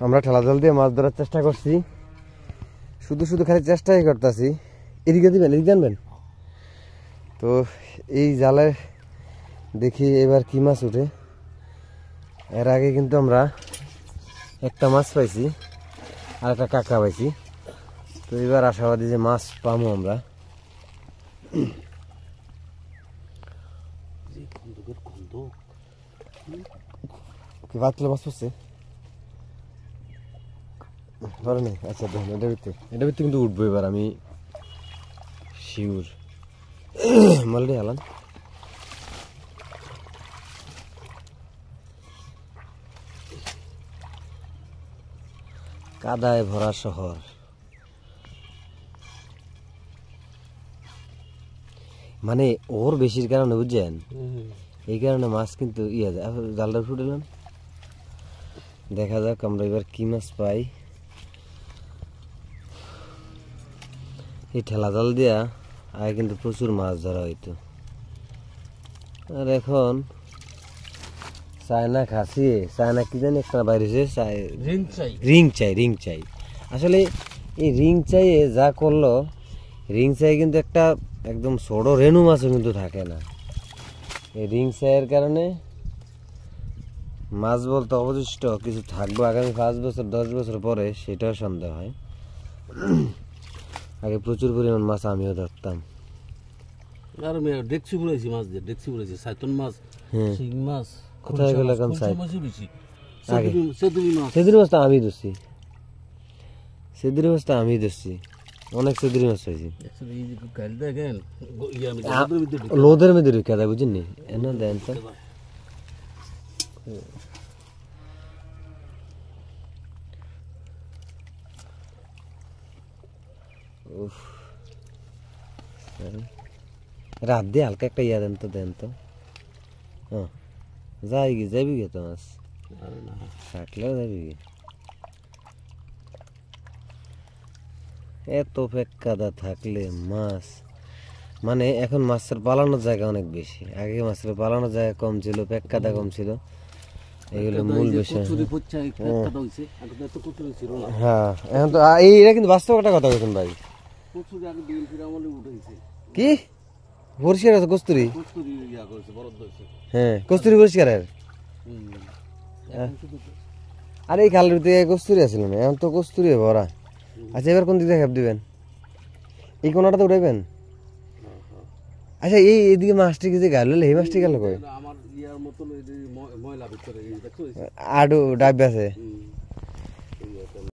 আমরা ঠেলা জাল দিয়ে মাছ ধরার চেষ্টা করছি, শুধু শুধু খালি চেষ্টাই করতেছি। এদিকে দিবেন, এদিকে আনবেন। তো এই জালে দেখি এবার কি মাছ উঠে। এর আগে কিন্তু আমরা একটা মাছ পাইছি আর একটা কাঁকড়া পাইছি। তো এবার আশাবাদী যে মাছ পাবো আমরা। কি বাতলে মাছ পড়ছে? আচ্ছা দেখুন, এটা ভিতরে কিন্তু উঠবো এবার, আমি শিওর। মালটি আলান কাদায় ভরা শহর, মানে ওর বেশির কারণে বুঝছেন, এই কারণে মাছ কিন্তু জালটা ফুটেলাম। দেখা যাক আমরা এবার কি মাছ পাই। এই ঠেলা জাল দিয়া আগে কিন্তু প্রচুর মাছ ধরা হইতো, আর এখন চায়না খাসি, চায়না কি জানি একটা বাইরে রিং চাই। আসলে এই রিং চাইয়ে যা করলো, রিং চাই কিন্তু একটা একদম ছোট রেণু মাছও কিন্তু থাকে না। এই রিং চাইয়ের কারণে মাছ বলতে অবশিষ্ট কিছু থাকবো আগামী 5 বছর 10 বছর পরে, সেটাও সন্দেহ হয়। আগে প্রচুর পরিমাণ মাছ আমিও ধরতাম। আর আমি দেখছি বলেছি মাছ দিয়ে, দেখছি বলেছি সাইতন মাছ, শিং মাছ। কোথায় গেল এখন সাইত? আগে সেদিন মাছ তো আমি ধরছি, সেদিন মাছ তো আমি ধরছি, অনেক সেদিন মাছ পাইছি। লোদের মধ্যে ঢুকে যায়, বুঝেননি? এনে দেন তো। রাত দিয়ে হালকা একটা ইয়া দেন তো। হ্যাঁ যাবি গে তো মাছ থাকলেও যাবি গে। এত ফেক কাদা থাকলে মাছ, মানে এখন মাছের পালানোর জায়গা অনেক বেশি। আগে মাছের পালানোর জায়গা কম ছিল, ফেক কাদা কম ছিল, এগুলো মূল বিষয়। হ্যাঁ এখন তো এইটা কিন্তু বাস্তব একটা কথা বলছেন ভাই। কি পরিষ্কার আছে কস্তুরি? হ্যাঁ কস্তুরি পরিষ্কারের। আর এই খালের ভিতরে কস্তুরি আছিল না, এখন তো কস্তুরি ভরা। আচ্ছা এবার কোন দিক দিয়ে খেপ দিবেন? এই কোনাটা তো উঠাইবেন। আচ্ছা এইদিকে মাছটি যে গেল, এই মাছটি গেল কই? আডু ডাব আছে।